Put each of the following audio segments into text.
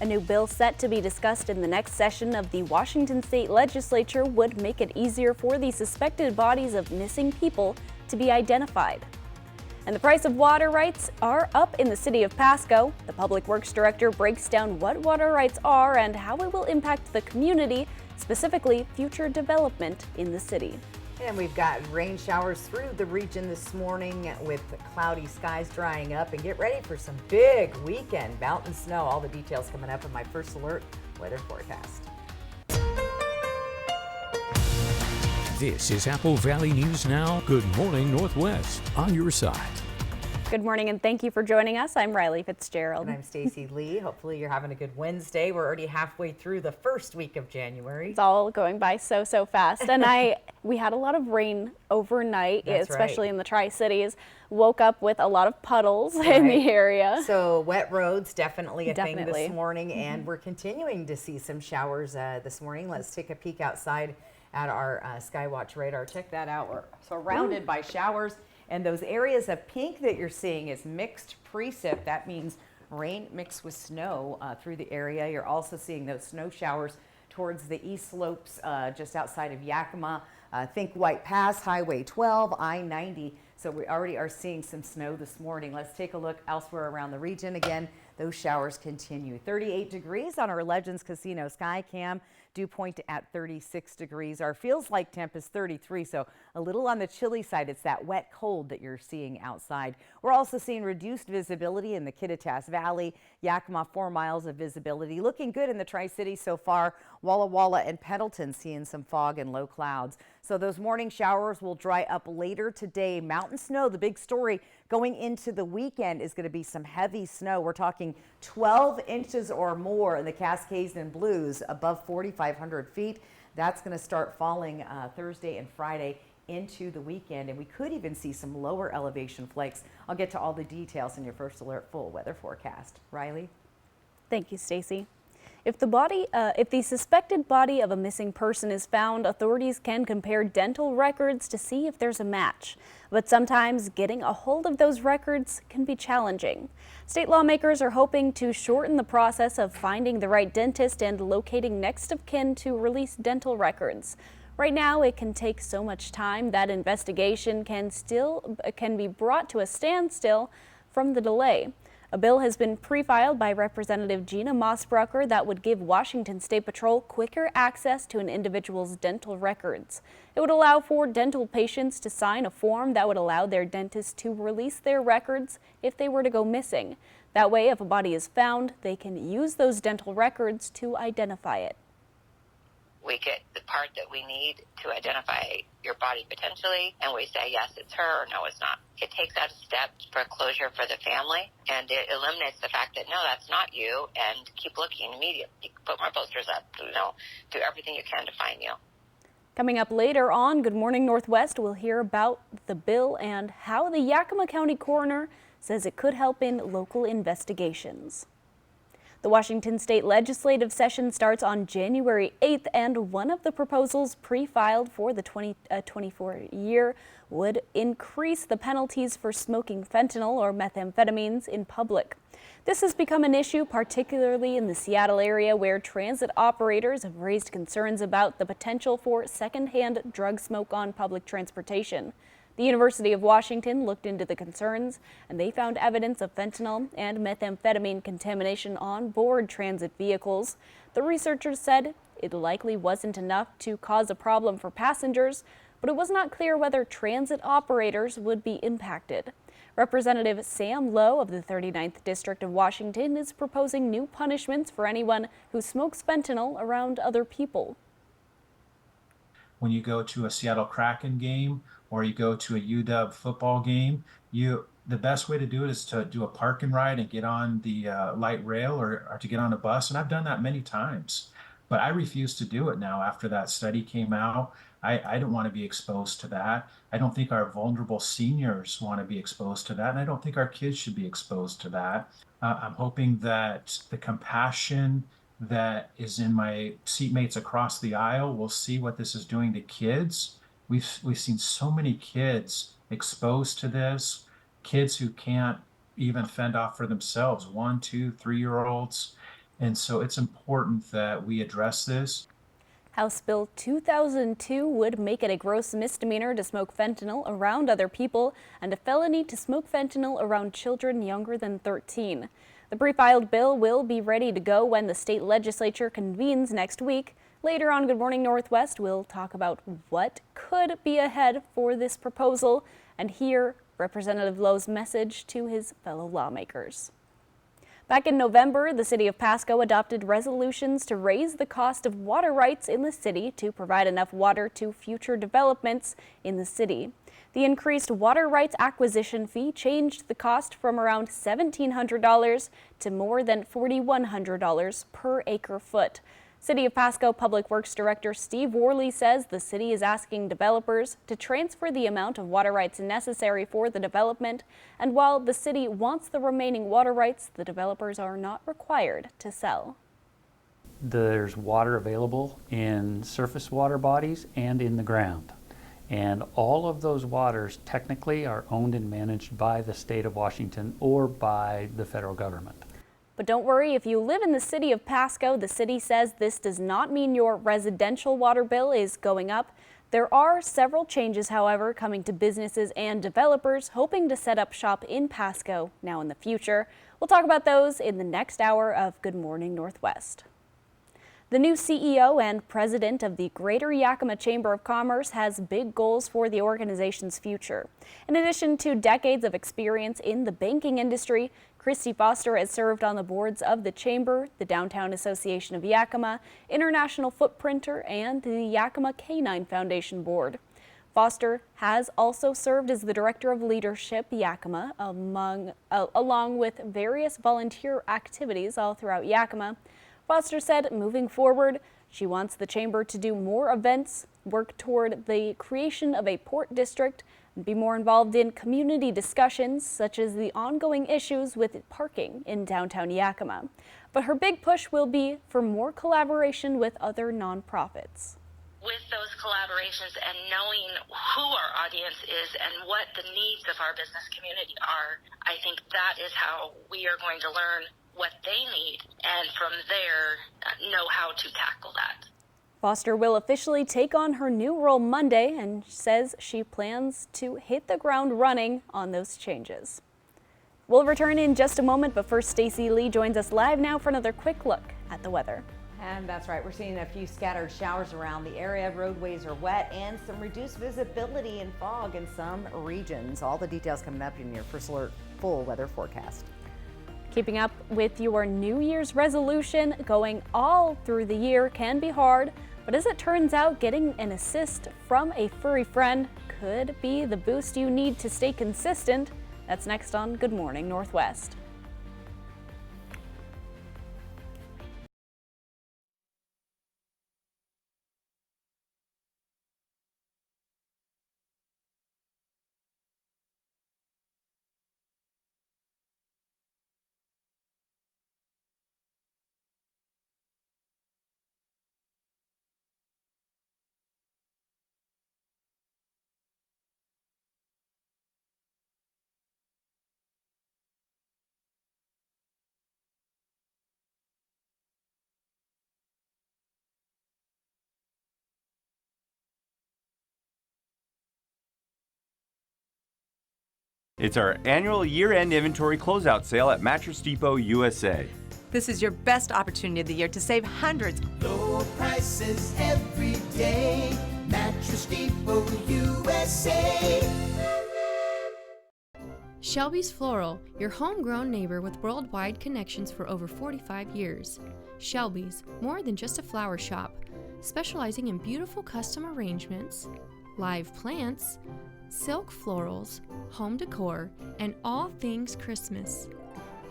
A new bill set to be discussed in the next session of the Washington State Legislature would make it easier for the suspected bodies of missing people to be identified. And the price of water rights are up in the city of Pasco. The Public Works Director breaks down what water rights are and how it will impact the community, specifically future development in the city. And we've got rain showers through the region this morning with cloudy skies drying up, and get ready for some big weekend mountain snow. All the details coming up in my First Alert weather forecast. This is Apple Valley News Now. Good morning, Northwest, on your side. Good morning, and thank you for joining us. I'm Riley Fitzgerald. And I'm Stacy Lee. Hopefully you're having a good Wednesday. We're already halfway through the first week of January. It's all going by so fast. And we had a lot of rain overnight, especially in the Tri-Cities. Woke up with a lot of puddles in the area. So wet roads, definitely a thing this morning. And we're continuing to see some showers this morning. Let's take a peek outside at our Skywatch radar. Check that out. We're surrounded by showers. And those areas of pink that you're seeing is mixed precip. That means rain mixed with snow through the area. You're also seeing those snow showers towards the east slopes just outside of Yakima. Think White Pass, Highway 12, I-90. So we already are seeing some snow this morning. Let's take a look elsewhere around the region. Again, those showers continue. 38 degrees on our Legends Casino Skycam. Dew point at 36 degrees. Our feels like temp is 33, so a little on the chilly side. It's that wet cold that you're seeing outside. We're also seeing reduced visibility in the Kittitas Valley. Yakima, 4 miles of visibility. Looking good in the Tri-Cities so far. Walla Walla and Pendleton seeing some fog and low clouds. So those morning showers will dry up later today. Mountain snow, the big story going into the weekend, is going to be some heavy snow. We're talking 12 inches or more in the Cascades and Blues above 4,500 feet. That's going to start falling Thursday and Friday into the weekend, and we could even see some lower elevation flakes. I'll get to all the details in your First Alert full weather forecast. Riley? Thank you, Stacy. If the suspected body of a missing person is found, authorities can compare dental records to see if there's a match. But sometimes getting a hold of those records can be challenging. State lawmakers are hoping to shorten the process of finding the right dentist and locating next of kin to release dental records. Right now, it can take so much time that investigation can be brought to a standstill from the delay. A bill has been pre-filed by Representative Gina Mossbrucker that would give Washington State Patrol quicker access to an individual's dental records. It would allow for dental patients to sign a form that would allow their dentist to release their records if they were to go missing. That way, if a body is found, they can use those dental records to identify it. We get the part that we need to identify your body potentially, and we say, yes, it's her, or no, it's not. It takes out a step for closure for the family, and it eliminates the fact that, no, that's not you, and keep looking immediately. Put more posters up, do everything you can to find you. Coming up later on Good Morning Northwest, we'll hear about the bill and how the Yakima County coroner says it could help in local investigations. The Washington State legislative session starts on January 8th, and one of the proposals pre-filed for the 2024 year would increase the penalties for smoking fentanyl or methamphetamines in public. This has become an issue, particularly in the Seattle area, where transit operators have raised concerns about the potential for secondhand drug smoke on public transportation. The University of Washington looked into the concerns, and they found evidence of fentanyl and methamphetamine contamination on board transit vehicles. The researchers said it likely wasn't enough to cause a problem for passengers, but it was not clear whether transit operators would be impacted. Representative Sam Lowe of the 39th District of Washington is proposing new punishments for anyone who smokes fentanyl around other people. When you go to a Seattle Kraken game or you go to a UW football game, the best way to do it is to do a park and ride and get on the light rail or to get on a bus. And I've done that many times, but I refuse to do it now after that study came out. I don't want to be exposed to that. I don't think our vulnerable seniors want to be exposed to that. And I don't think our kids should be exposed to that. I'm hoping that the compassion that is in my seatmates across the aisle will see what this is doing to kids. We've seen so many kids exposed to this, kids who can't even fend off for themselves, 1, 2, 3-year-olds. And so it's important that we address this. House Bill 2002 would make it a gross misdemeanor to smoke fentanyl around other people and a felony to smoke fentanyl around children younger than 13. The pre-filed bill will be ready to go when the state legislature convenes next week. Later on Good Morning Northwest, we'll talk about what could be ahead for this proposal and hear Representative Lowe's message to his fellow lawmakers. Back in November, the city of Pasco adopted resolutions to raise the cost of water rights in the city to provide enough water to future developments in the city. The increased water rights acquisition fee changed the cost from around $1,700 to more than $4,100 per acre foot. City of Pasco Public Works Director Steve Worley says the city is asking developers to transfer the amount of water rights necessary for the development, and while the city wants the remaining water rights, the developers are not required to sell. There's water available in surface water bodies and in the ground. And all of those waters technically are owned and managed by the state of Washington or by the federal government. But don't worry, if you live in the city of Pasco, the city says this does not mean your residential water bill is going up. There are several changes, however, coming to businesses and developers hoping to set up shop in Pasco now in the future. We'll talk about those in the next hour of Good Morning Northwest. The new CEO and president of the Greater Yakima Chamber of Commerce has big goals for the organization's future. In addition to decades of experience in the banking industry, Christy Foster has served on the boards of the Chamber, the Downtown Association of Yakima, International Footprinter, and the Yakima Canine Foundation Board. Foster has also served as the Director of Leadership Yakima, along with various volunteer activities all throughout Yakima. Foster said moving forward, she wants the Chamber to do more events, work toward the creation of a port district, and be more involved in community discussions such as the ongoing issues with parking in downtown Yakima. But her big push will be for more collaboration with other nonprofits. With those collaborations and knowing who our audience is and what the needs of our business community are, I think that is how we are going to learn what they need, and from there, know how to tackle that. Foster will officially take on her new role Monday and says she plans to hit the ground running on those changes. We'll return in just a moment, but first Stacey Lee joins us live now for another quick look at the weather. And that's right, we're seeing a few scattered showers around the area. Roadways are wet and some reduced visibility and fog in some regions. All the details coming up in your First Alert full weather forecast. Keeping up with your New Year's resolution going all through the year can be hard, but as it turns out, getting an assist from a furry friend could be the boost you need to stay consistent. That's next on Good Morning Northwest. It's our annual year-end inventory closeout sale at Mattress Depot USA. This is your best opportunity of the year to save hundreds. Low prices every day. Mattress Depot USA. Shelby's Floral, your homegrown neighbor with worldwide connections for over 45 years. Shelby's, more than just a flower shop, specializing in beautiful custom arrangements, live plants, silk florals, home decor, and all things Christmas.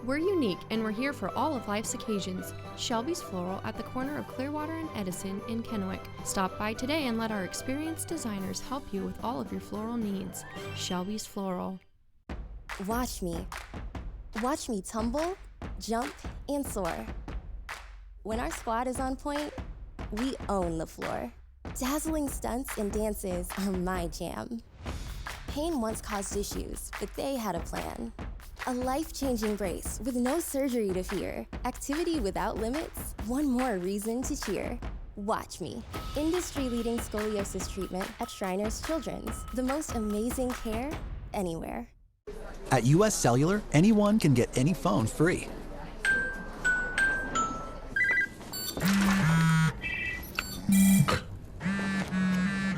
We're unique and we're here for all of life's occasions. Shelby's Floral at the corner of Clearwater and Edison in Kennewick. Stop by today and let our experienced designers help you with all of your floral needs. Shelby's Floral. Watch me. Watch me tumble, jump, and soar. When our squad is on point, we own the floor. Dazzling stunts and dances are my jam. Pain once caused issues, but they had a plan. A life-changing brace with no surgery to fear. Activity without limits. One more reason to cheer. Watch Me. Industry-leading scoliosis treatment at Shriners Children's. The most amazing care anywhere. At US Cellular, anyone can get any phone free.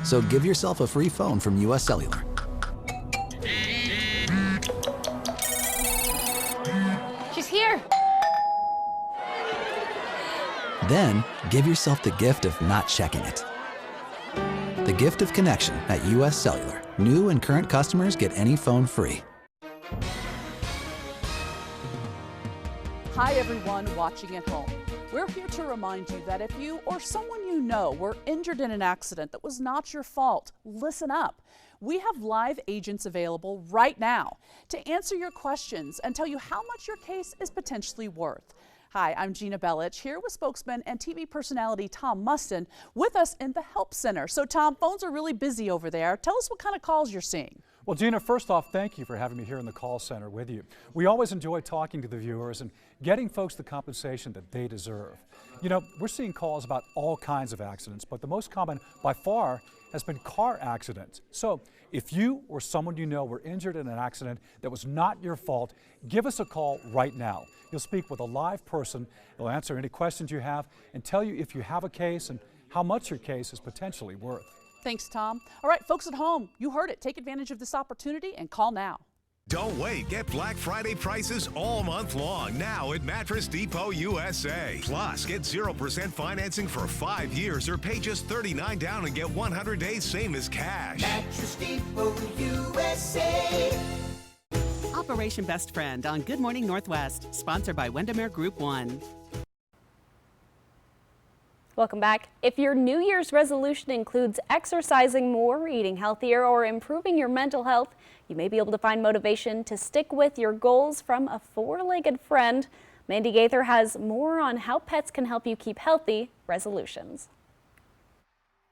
So give yourself a free phone from US Cellular. She's here. Then, give yourself the gift of not checking it. The gift of connection at US Cellular. New and current customers get any phone free. Hi everyone watching at home. We're here to remind you that if you or someone you know were injured in an accident that was not your fault, listen up. We have live agents available right now to answer your questions and tell you how much your case is potentially worth. Hi, I'm Gina Bellich, here with spokesman and TV personality Tom Mustin with us in the Help Center. So Tom, phones are really busy over there. Tell us what kind of calls you're seeing. Well, Gina, first off, thank you for having me here in the call center with you. We always enjoy talking to the viewers and getting folks the compensation that they deserve. You know, we're seeing calls about all kinds of accidents, but the most common by far has been car accidents. So if you or someone you know were injured in an accident that was not your fault, give us a call right now. You'll speak with a live person. They'll answer any questions you have and tell you if you have a case and how much your case is potentially worth. Thanks, Tom. All right, folks at home, you heard it. Take advantage of this opportunity and call now. Don't wait. Get Black Friday prices all month long now at Mattress Depot USA. Plus, get 0% financing for 5 years or pay just $39 down and get 100 days same as cash. Mattress Depot USA. Operation Best Friend on Good Morning Northwest, sponsored by Windermere Group 1. Welcome back. If your New Year's resolution includes exercising more, eating healthier, or improving your mental health, you may be able to find motivation to stick with your goals from a four-legged friend. Mandy Gaither has more on how pets can help you keep healthy resolutions.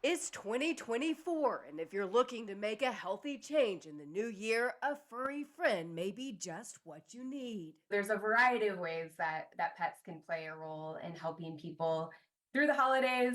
It's 2024, and if you're looking to make a healthy change in the new year, a furry friend may be just what you need. There's a variety of ways that pets can play a role in helping people through the holidays,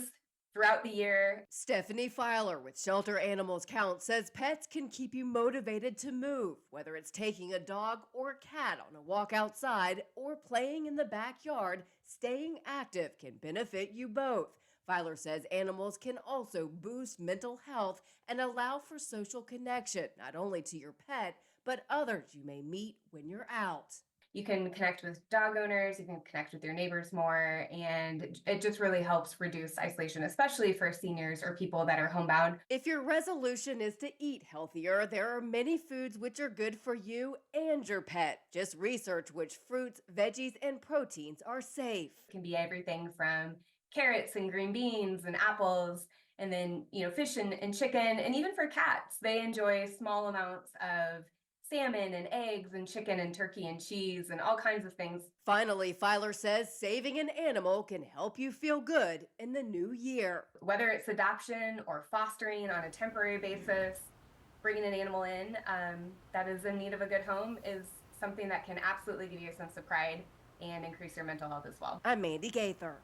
throughout the year. Stephanie Filer with Shelter Animals Count says pets can keep you motivated to move, whether it's taking a dog or a cat on a walk outside or playing in the backyard. Staying active can benefit you both. Filer says animals can also boost mental health and allow for social connection, not only to your pet, but others you may meet when you're out. You can connect with dog owners, you can connect with your neighbors more, and it just really helps reduce isolation, especially for seniors or people that are homebound. If your resolution is to eat healthier, there are many foods which are good for you and your pet. Just research which fruits, veggies, and proteins are safe. It can be everything from carrots and green beans and apples, and then, fish and chicken, and even for cats, they enjoy small amounts of salmon and eggs and chicken and turkey and cheese and all kinds of things. Finally, Filer says saving an animal can help you feel good in the new year. Whether it's adoption or fostering on a temporary basis, bringing an animal in that is in need of a good home is something that can absolutely give you a sense of pride and increase your mental health as well. I'm Mandy Gaither.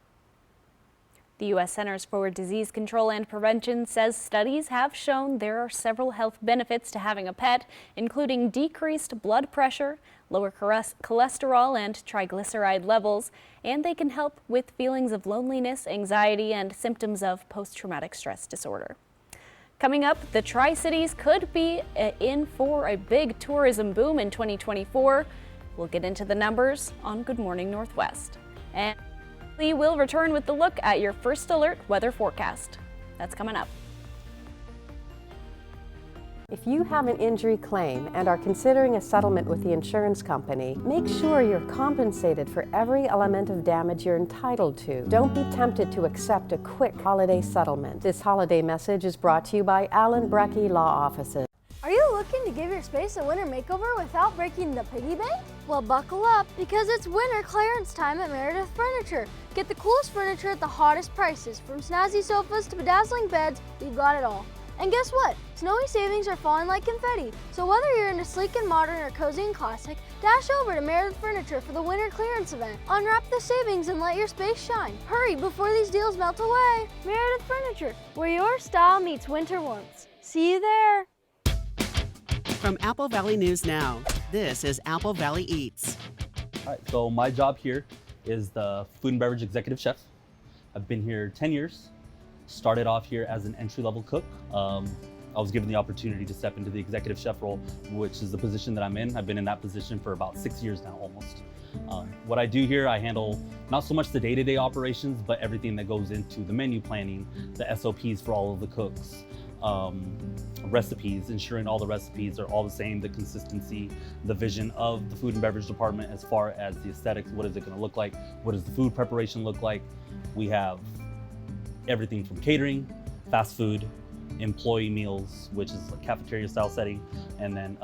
The U.S. Centers for Disease Control and Prevention says studies have shown there are several health benefits to having a pet, including decreased blood pressure, lower cholesterol and triglyceride levels, and they can help with feelings of loneliness, anxiety, and symptoms of post-traumatic stress disorder. Coming up, the Tri-Cities could be in for a big tourism boom in 2024. We'll get into the numbers on Good Morning Northwest. And we will return with the look at your first alert weather forecast. That's coming up. If you have an injury claim and are considering a settlement with the insurance company, make sure you're compensated for every element of damage you're entitled to. Don't be tempted to accept a quick holiday settlement. This holiday message is brought to you by Allen Brecky Law Offices. Are you looking to give your space a winter makeover without breaking the piggy bank? Well, buckle up, because it's winter clearance time at Meredith Furniture. Get the coolest furniture at the hottest prices. From snazzy sofas to bedazzling beds, we've got it all. And guess what? Snowy savings are falling like confetti. So whether you're into sleek and modern or cozy and classic, Dash over to Meredith Furniture for the winter clearance event. Unwrap the savings and let your space shine. Hurry before these deals melt away. Meredith Furniture, where your style meets winter warmth. See you there. From Apple Valley News Now, this is Apple Valley Eats. All right, so my job here is the food and beverage executive chef. I've been here 10 years. Started off here as an entry-level cook. I was given the opportunity to step into the executive chef role, which is the position that I'm in. I've been in that position for about 6 years now, almost. What I do here, I handle not so much the day-to-day operations, but everything that goes into the menu planning, the SOPs for all of the cooks, recipes, ensuring all the recipes are all the same, the consistency, the vision of the food and beverage department as far as the aesthetics, what is it gonna look like, what does the food preparation look like. We have everything from catering, fast food, employee meals, which is a cafeteria style setting, and then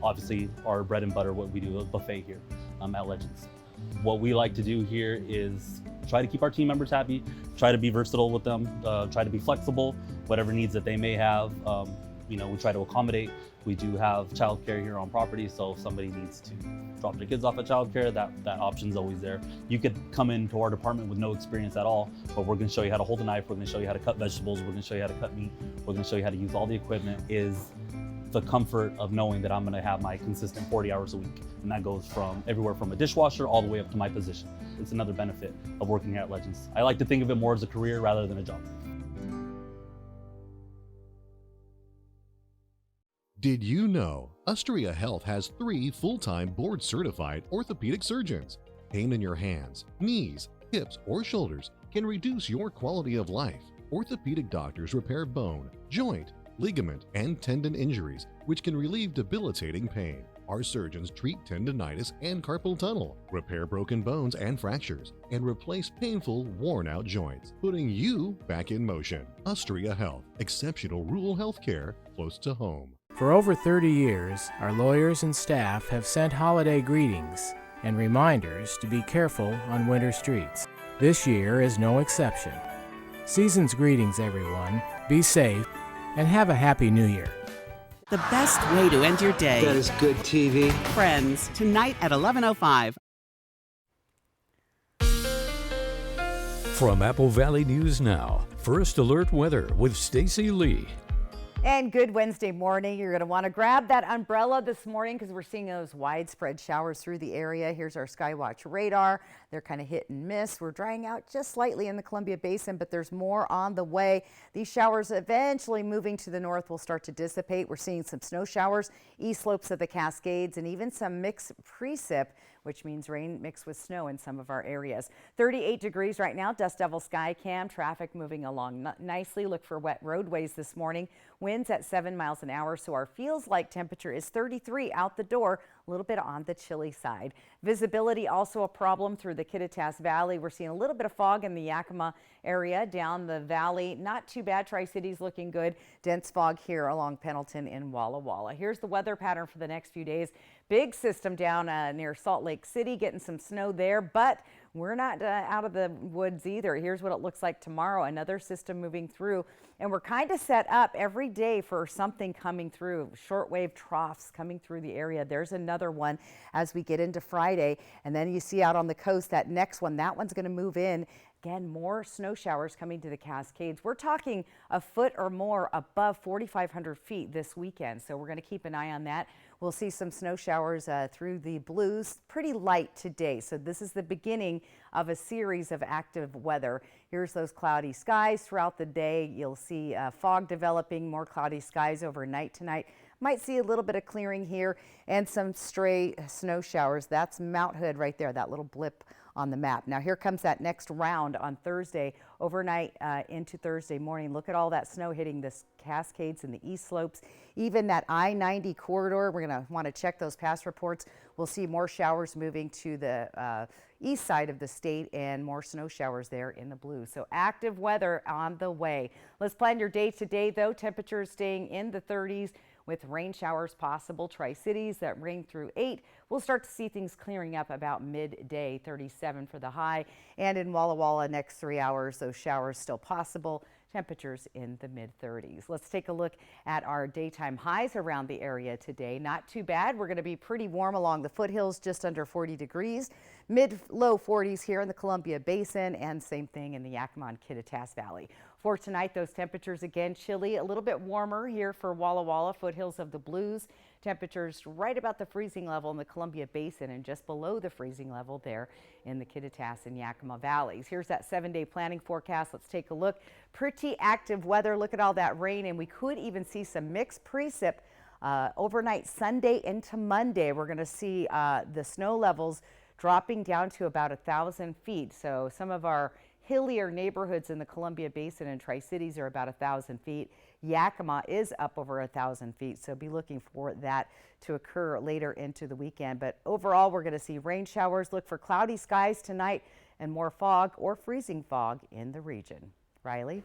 obviously our bread and butter, what we do, a buffet here at Legends. What we like to do here is try to keep our team members happy, try to be versatile with them, try to be flexible, whatever needs that they may have, we try to accommodate. We do have childcare here on property, so if somebody needs to drop their kids off at childcare, that option's always there. You could come into our department with no experience at all, but we're gonna show you how to hold a knife, we're gonna show you how to cut vegetables, we're gonna show you how to cut meat, we're gonna show you how to use all the equipment. Is the comfort of knowing that I'm gonna have my consistent 40 hours a week. And that goes from everywhere from a dishwasher all the way up to my position. It's another benefit of working here at Legends. I like to think of it more as a career rather than a job. Did you know Ustria Health has 3 full-time board-certified orthopedic surgeons? Pain in your hands, knees, hips, or shoulders can reduce your quality of life. Orthopedic doctors repair bone, joint, ligament, and tendon injuries, which can relieve debilitating pain. Our surgeons treat tendonitis and carpal tunnel, repair broken bones and fractures, and replace painful, worn-out joints, putting you back in motion. Ustria Health, exceptional rural health care close to home. For over 30 years, our lawyers and staff have sent holiday greetings and reminders to be careful on winter streets. This year is no exception. Season's greetings, everyone. Be safe and have a happy new year. The best way to end your day. That is good TV. Friends, tonight at 11:05. From Apple Valley News Now, First Alert Weather with Stacy Lee. And good Wednesday morning. You're going to want to grab that umbrella this morning because we're seeing those widespread showers through the area. Here's our Skywatch radar. They're kind of hit and miss. We're drying out just slightly in the Columbia Basin, but there's more on the way. These showers eventually moving to the north will start to dissipate. We're seeing some snow showers, east slopes of the Cascades, and even some mixed precip, which means rain mixed with snow in some of our areas. 38 degrees right now, Dust Devil Sky Cam. Traffic moving along nicely. Look for wet roadways this morning. Winds at 7 miles an hour, so our feels like temperature is 33 out the door, a little bit on the chilly side. Visibility also a problem through the Kittitas Valley. We're seeing a little bit of fog in the Yakima area down the valley. Not too bad. Tri-Cities looking good. Dense fog here along Pendleton and Walla Walla. Here's the weather pattern for the next few days. Big system down near Salt Lake City, getting some snow there, but we're not out of the woods either. Here's what it looks like tomorrow. Another system moving through, and we're kind of set up every day for something coming through. Shortwave troughs coming through the area. There's another one as we get into Friday, and then you see out on the coast that next one. That one's going to move in. Again, more snow showers coming to the Cascades. We're talking a foot or more above 4,500 feet this weekend, so we're going to keep an eye on that. We'll see some snow showers through the Blues, pretty light today. So this is the beginning of a series of active weather. Here's those cloudy skies throughout the day. You'll see fog developing, more cloudy skies overnight tonight. Might see a little bit of clearing here and some stray snow showers. That's Mount Hood right there, that little blip on the map. Now here comes that next round on Thursday, overnight into Thursday morning. Look at all that snow hitting the Cascades and the east slopes, even that I-90 corridor. We're going to want to check those past reports. We'll see more showers moving to the east side of the state and more snow showers there in the Blues. So active weather on the way. Let's plan your day today though. Temperatures staying in the 30s. With rain showers possible. Tri-Cities that rain through 8. We'll start to see things clearing up about midday, 37 for the high. And in Walla Walla next 3 hours, those showers still possible. temperatures in the mid-30s. Let's take a look at our daytime highs around the area today. Not too bad. We're going to be pretty warm along the foothills, just under 40 degrees. Mid-low 40s here in the Columbia Basin, and same thing in the Yakima and Kittitas Valley. For tonight, those temperatures again chilly, a little bit warmer here for Walla Walla, foothills of the Blues. Temperatures right about the freezing level in the Columbia Basin and just below the freezing level there in the Kittitas and Yakima Valleys. Here's that 7-day planning forecast. Let's take a look. Pretty active weather. Look at all that rain, and we could even see some mixed precip overnight Sunday into Monday. We're going to see the snow levels dropping down to about 1,000 feet. So some of our hillier neighborhoods in the Columbia Basin and Tri-Cities are about 1,000 feet. Yakima is up over 1,000 feet, so be looking for that to occur later into the weekend. But overall, we're going to see rain showers. Look for cloudy skies tonight and more fog or freezing fog in the region. Riley?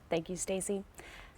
Thank you, Stacy.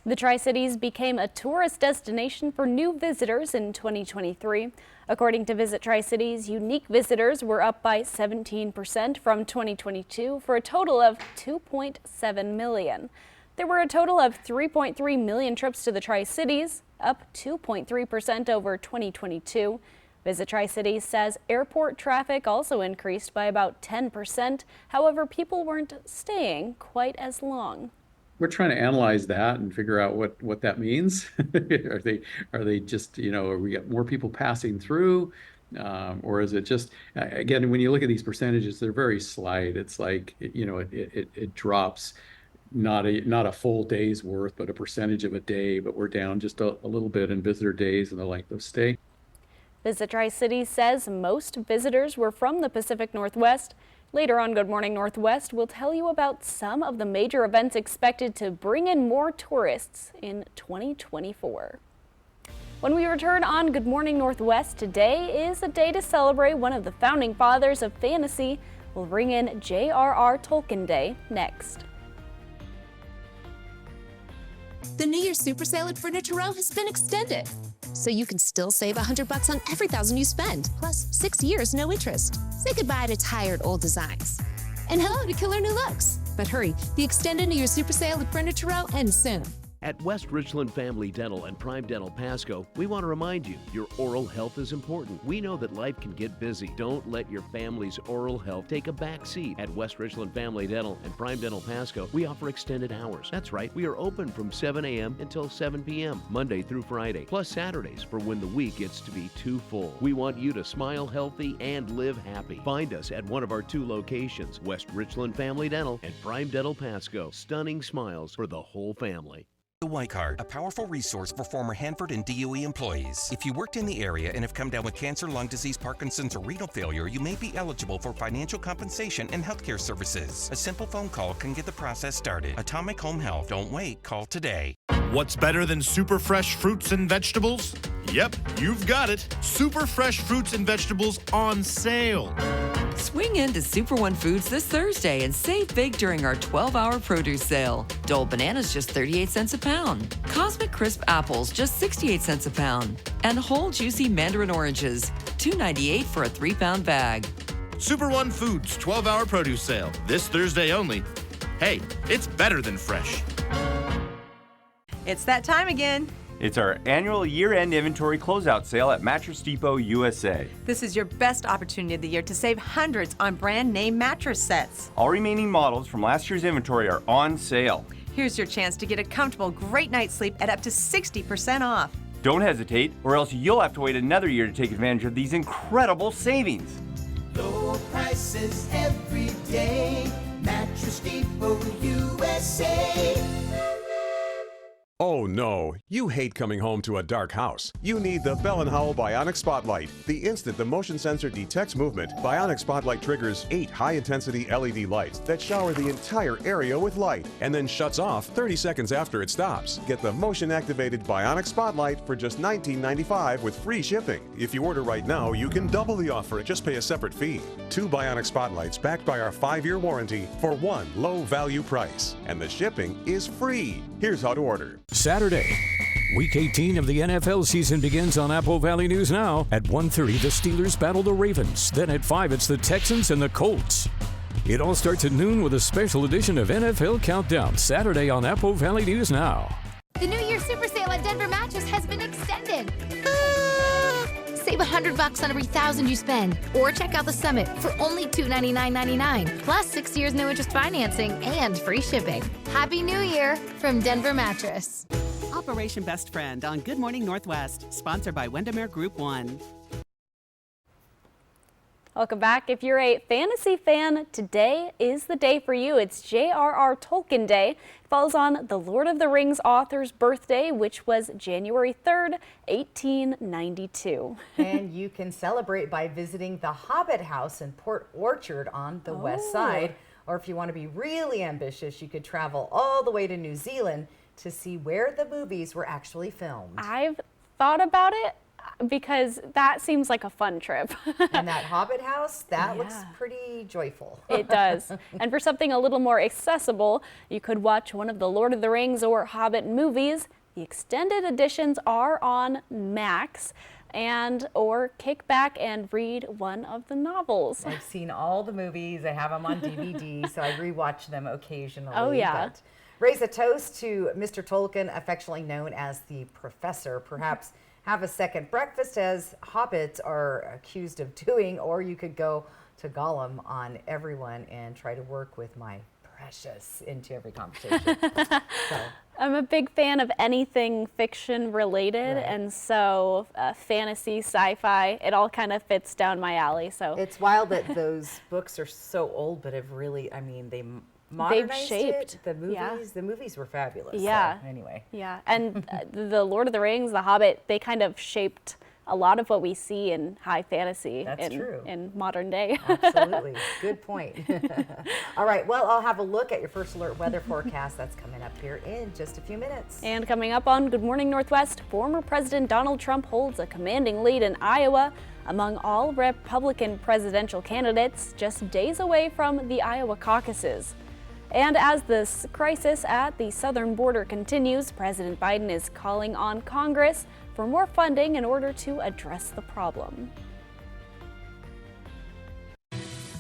The Tri-Cities became a tourist destination for new visitors in 2023. According to Visit Tri-Cities, unique visitors were up by 17% from 2022 for a total of 2.7 million. There were a total of 3.3 million trips to the Tri-Cities, up 2.3% over 2022. Visit Tri-Cities says airport traffic also increased by about 10%. However, people weren't staying quite as long. We're trying to analyze that and figure out what that means. Are they just, are we got more people passing through? Or is it just, again, when you look at these percentages, they're very slight. It's like, it drops. Not a full day's worth, but a percentage of a day, but we're down just a little bit in visitor days and the length of stay. Visit Tri-Cities says most visitors were from the Pacific Northwest. Later on Good Morning Northwest, we'll tell you about some of the major events expected to bring in more tourists in 2024. When we return on Good Morning Northwest, today is a day to celebrate one of the founding fathers of fantasy. We'll bring in J.R.R. Tolkien Day next. The New Year's Super Sale at Furniture Row has been extended, so you can still save $100 on every $1,000 you spend, plus 6 years no interest. Say goodbye to tired old designs, and hello to killer new looks. But hurry, the extended New Year's Super Sale at Furniture Row ends soon. At West Richland Family Dental and Prime Dental Pasco, we want to remind you, your oral health is important. We know that life can get busy. Don't let your family's oral health take a back seat. At West Richland Family Dental and Prime Dental Pasco, we offer extended hours. That's right, we are open from 7 a.m. until 7 p.m., Monday through Friday, plus Saturdays for when the week gets to be too full. We want you to smile healthy and live happy. Find us at one of our 2 locations, West Richland Family Dental and Prime Dental Pasco. Stunning smiles for the whole family. The Y Card, a powerful resource for former Hanford and DOE employees. If you worked in the area and have come down with cancer, lung disease, Parkinson's, or renal failure, you may be eligible for financial compensation and healthcare services. A simple phone call can get the process started. Atomic Home Health. Don't wait. Call today. What's better than super fresh fruits and vegetables? Yep, you've got it. Super fresh fruits and vegetables on sale. Swing into Super One Foods this Thursday and save big during our 12-hour produce sale. Dole bananas just 38 cents a pound. Cosmic Crisp apples just 68 cents a pound. And whole juicy mandarin oranges, $2.98 for a 3-pound bag. Super One Foods 12-hour produce sale this Thursday only. Hey, it's better than fresh. It's that time again. It's our annual year-end inventory closeout sale at Mattress Depot USA. This is your best opportunity of the year to save hundreds on brand name mattress sets. All remaining models from last year's inventory are on sale. Here's your chance to get a comfortable, great night's sleep at up to 60% off. Don't hesitate, or else you'll have to wait another year to take advantage of these incredible savings. Low prices every day. Mattress Depot USA. Oh no, you hate coming home to a dark house. You need the Bell & Howell Bionic Spotlight. The instant the motion sensor detects movement, Bionic Spotlight triggers 8 high-intensity LED lights that shower the entire area with light and then shuts off 30 seconds after it stops. Get the motion-activated Bionic Spotlight for just $19.95 with free shipping. If you order right now, you can double the offer. Just pay a separate fee. 2 Bionic Spotlights backed by our 5-year warranty for one low-value price. And the shipping is free. Here's how to order. Saturday, Week 18 of the NFL season begins on Apple Valley News Now. At 1:30, the Steelers battle the Ravens. Then at 5, it's the Texans and the Colts. It all starts at noon with a special edition of NFL Countdown, Saturday on Apple Valley News Now. The New Year super sale at Denver Mattress has been extended. Save $100 on every $1,000 you spend. Or check out the Summit for only $299.99. Plus 6 years no interest financing and free shipping. Happy New Year from Denver Mattress. Operation Best Friend on Good Morning Northwest, sponsored by Windermere Group 1. Welcome back. If you're a fantasy fan, today is the day for you. It's J.R.R. Tolkien Day. It falls on the Lord of the Rings author's birthday, which was January 3rd, 1892. And you can celebrate by visiting the Hobbit House in Port Orchard on the west side. Or if you want to be really ambitious, you could travel all the way to New Zealand to see where the movies were actually filmed. I've thought about it, because that seems like a fun trip. And that Hobbit house, that looks pretty joyful. It does. And for something a little more accessible, you could watch one of the Lord of the Rings or Hobbit movies. The extended editions are on Max, or kick back and read one of the novels. I've seen all the movies. I have them on DVD, so I rewatch them occasionally. Oh, yeah. But raise a toast to Mr. Tolkien, affectionately known as the Professor. Perhaps have a second breakfast, as hobbits are accused of doing, or you could go to Gollum on everyone and try to work with my precious into every conversation. I'm a big fan of anything fiction related, and so fantasy, sci-fi, it all kind of fits down my alley. So it's wild that those books are so old, but have really, I mean, they've shaped it. The movies. The movies were fabulous. Yeah. So, anyway. Yeah, and the Lord of the Rings, the Hobbit, they kind of shaped a lot of what we see in high fantasy. That's true. In modern day. Absolutely. Good point. All right. Well, I'll have a look at your first alert weather forecast. That's coming up here in just a few minutes. And coming up on Good Morning Northwest, former President Donald Trump holds a commanding lead in Iowa among all Republican presidential candidates, just days away from the Iowa caucuses. And as this crisis at the southern border continues, President Biden is calling on Congress for more funding in order to address the problem.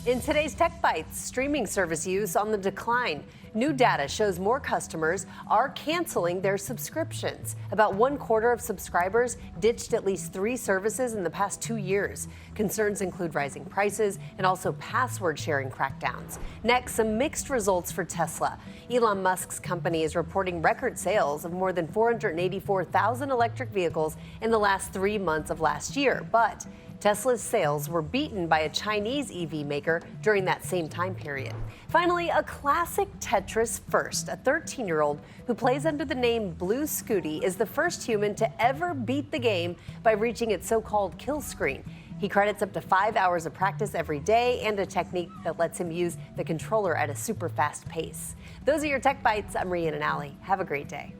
In today's Tech Bites, streaming service use on the decline. New data shows more customers are canceling their subscriptions. About 1/4 of subscribers ditched at least 3 services in the past 2 years. Concerns include rising prices and also password sharing crackdowns. Next, some mixed results for Tesla. Elon Musk's company is reporting record sales of more than 484,000 electric vehicles in the last 3 months of last year. But Tesla's sales were beaten by a Chinese EV maker during that same time period. Finally, a classic Tetris first. A 13-year-old who plays under the name Blue Scooty is the first human to ever beat the game by reaching its so-called kill screen. He credits up to 5 hours of practice every day and a technique that lets him use the controller at a super fast pace. Those are your Tech Bites. I'm Rhiannon Alley. Have a great day.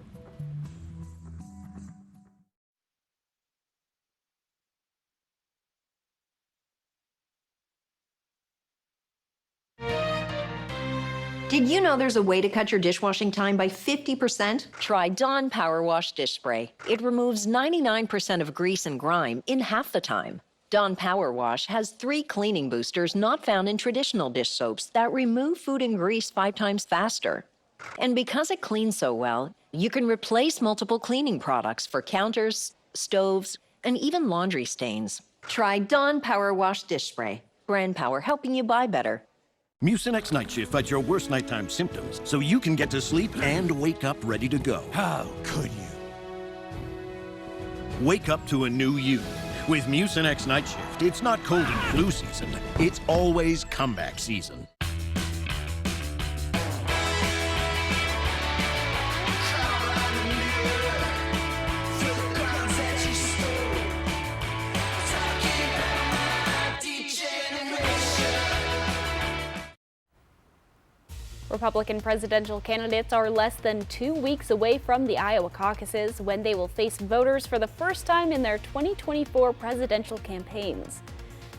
Did you know there's a way to cut your dishwashing time by 50%? Try Dawn Power Wash Dish Spray. It removes 99% of grease and grime in half the time. Dawn Power Wash has 3 cleaning boosters not found in traditional dish soaps that remove food and grease 5 times faster. And because it cleans so well, you can replace multiple cleaning products for counters, stoves, and even laundry stains. Try Dawn Power Wash Dish Spray. Brand power helping you buy better. Mucinex Night Shift fights your worst nighttime symptoms so you can get to sleep and wake up ready to go. How could you? Wake up to a new you. With Mucinex Night Shift, it's not cold and flu season. It's always comeback season. Republican presidential candidates are less than 2 weeks away from the Iowa caucuses, when they will face voters for the first time in their 2024 presidential campaigns.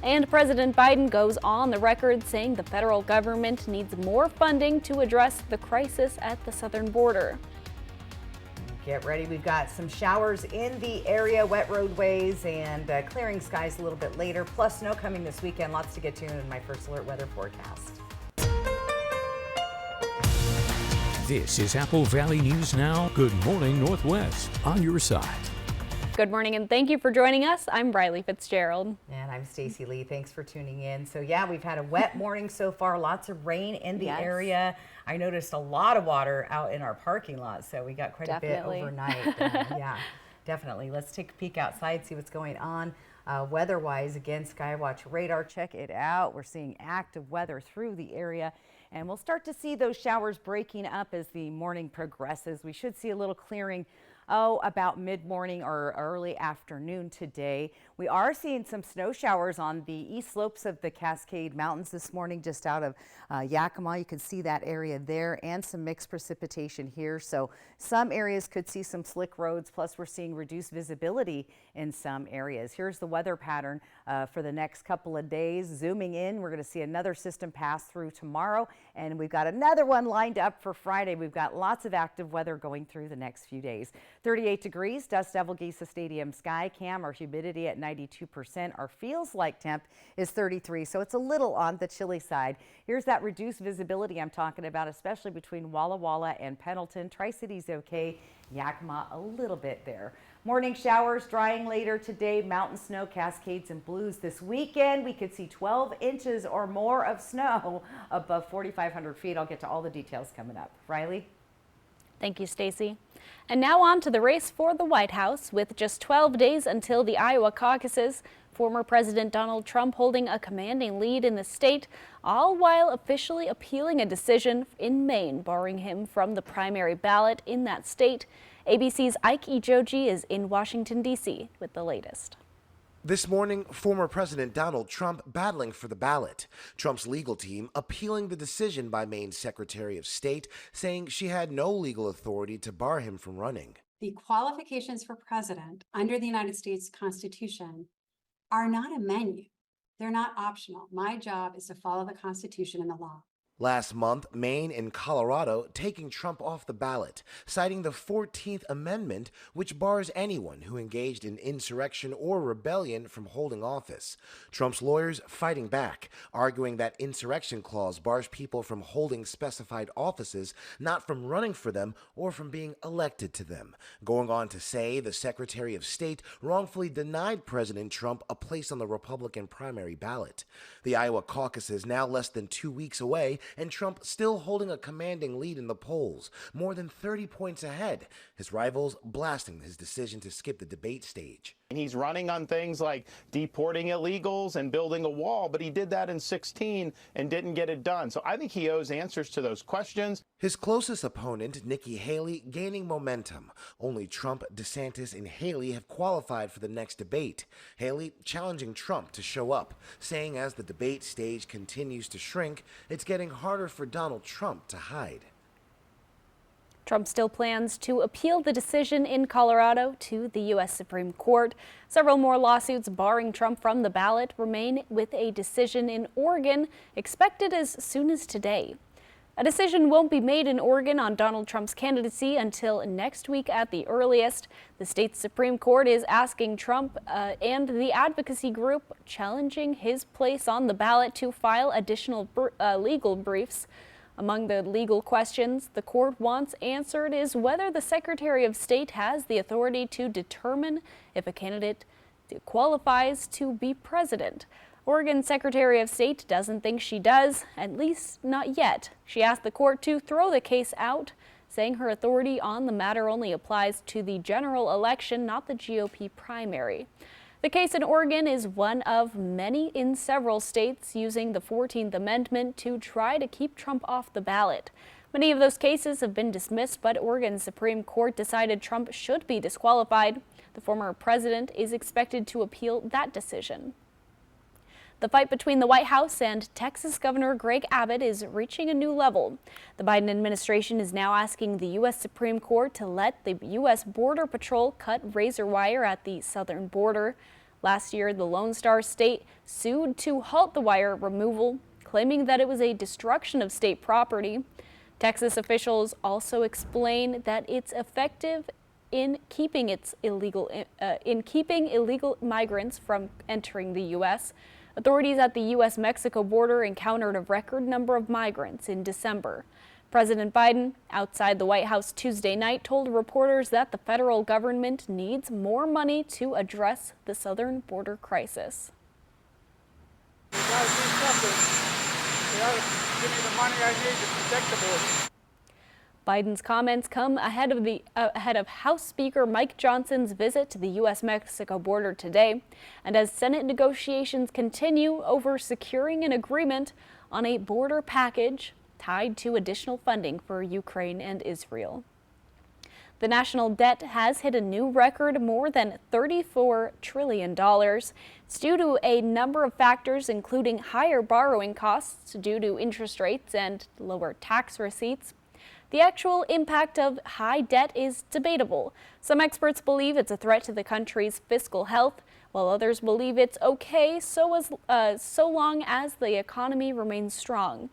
And President Biden goes on the record saying the federal government needs more funding to address the crisis at the southern border. Get ready. We've got some showers in the area, wet roadways, and clearing skies a little bit later. Plus snow coming this weekend. Lots to get to in my first alert weather forecast. This is Apple Valley News Now. Good morning, Northwest. On your side. Good morning and thank you for joining us. I'm Riley Fitzgerald. And I'm Stacy Lee. Thanks for tuning in. So yeah, we've had a wet morning so far. Lots of rain in the area. I noticed a lot of water out in our parking lot. So we got quite a bit overnight. Yeah, definitely. Let's take a peek outside, see what's going on. Weather-wise, again, Skywatch radar, check it out. We're seeing active weather through the area. And we'll start to see those showers breaking up as the morning progresses. We should see a little clearing about mid-morning or early afternoon today. We are seeing some snow showers on the east slopes of the Cascade Mountains this morning, just out of Yakima. You can see that area there, and some mixed precipitation here. So some areas could see some slick roads, plus we're seeing reduced visibility in some areas. Here's the weather pattern for the next couple of days. Zooming in, we're going to see another system pass through tomorrow, and we've got another one lined up for Friday. We've got lots of active weather going through the next few days. 38 degrees, Dust Devil Geyser Stadium sky cam, our humidity at 92%. Our feels like temp is 33, so it's a little on the chilly side. Here's that reduced visibility I'm talking about, especially between Walla Walla and Pendleton. Tri-City's okay, Yakima a little bit there. Morning showers drying later today. Mountain snow, Cascades, and Blues this weekend. We could see 12 inches or more of snow above 4,500 feet. I'll get to all the details coming up. Riley? Thank you, Stacy. And now on to the race for the White House. With just 12 days until the Iowa caucuses, former President Donald Trump holding a commanding lead in the state, all while officially appealing a decision in Maine barring him from the primary ballot in that state. ABC's Ike Ejoji is in Washington, D.C. with the latest. This morning, former President Donald Trump battling for the ballot. Trump's legal team appealing the decision by Maine's Secretary of State, saying she had no legal authority to bar him from running. The qualifications for president under the United States Constitution are not a menu. They're not optional. My job is to follow the Constitution and the law. Last month, Maine and Colorado taking Trump off the ballot, citing the 14th Amendment, which bars anyone who engaged in insurrection or rebellion from holding office. Trump's lawyers fighting back, arguing that insurrection clause bars people from holding specified offices, not from running for them or from being elected to them. Going on to say the Secretary of State wrongfully denied President Trump a place on the Republican primary ballot. The Iowa caucus is now less than 2 weeks away, and Trump still holding a commanding lead in the polls, more than 30 points ahead. His rivals blasting his decision to skip the debate stage. He's running on things like deporting illegals and building a wall, but he did that in 2016 and didn't get it done. So I think he owes answers to those questions. His closest opponent, Nikki Haley, gaining momentum. Only Trump, DeSantis, and Haley have qualified for the next debate. Haley challenging Trump to show up, saying as the debate stage continues to shrink, it's getting harder for Donald Trump to hide. Trump still plans to appeal the decision in Colorado to the U.S. Supreme Court. Several more lawsuits barring Trump from the ballot remain, with a decision in Oregon expected as soon as today. A decision won't be made in Oregon on Donald Trump's candidacy until next week at the earliest. The state's Supreme Court is asking Trump and the advocacy group challenging his place on the ballot to file additional legal briefs. Among the legal questions the court wants answered is whether the Secretary of State has the authority to determine if a candidate qualifies to be president. Oregon Secretary of State doesn't think she does, at least not yet. She asked the court to throw the case out, saying her authority on the matter only applies to the general election, not the GOP primary. The case in Oregon is one of many in several states using the 14th Amendment to try to keep Trump off the ballot. Many of those cases have been dismissed, but Oregon's Supreme Court decided Trump should be disqualified. The former president is expected to appeal that decision. The fight between the White House and Texas Governor Greg Abbott is reaching a new level. The Biden administration is now asking the U.S. Supreme Court to let the U.S. Border Patrol cut razor wire at the southern border. Last year, the Lone Star State sued to halt the wire removal, claiming that it was a destruction of state property. Texas officials also explain that it's effective in keeping illegal migrants from entering the U.S. Authorities at the U.S.-Mexico border encountered a record number of migrants in December. President Biden, outside the White House Tuesday night, told reporters that the federal government needs more money to address the southern border crisis. You gotta do something. You gotta give me the money I need to protect the border. Biden's comments come ahead of House Speaker Mike Johnson's visit to the U.S.-Mexico border today, and as Senate negotiations continue over securing an agreement on a border package tied to additional funding for Ukraine and Israel. The national debt has hit a new record, more than $34 trillion. It's due to a number of factors, including higher borrowing costs due to interest rates and lower tax receipts. The actual impact of high debt is debatable. Some experts believe it's a threat to the country's fiscal health, while others believe it's okay so long as the economy remains strong.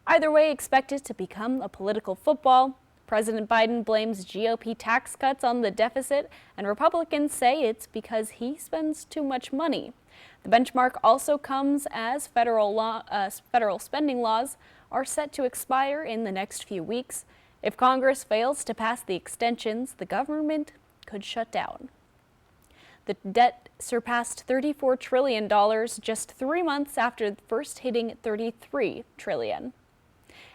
Either way, expect it to become a political football. President Biden blames GOP tax cuts on the deficit, and Republicans say it's because he spends too much money. The benchmark also comes as federal spending laws are set to expire in the next few weeks. If Congress fails to pass the extensions, the government could shut down. The debt surpassed $34 trillion just 3 months after first hitting $33 trillion.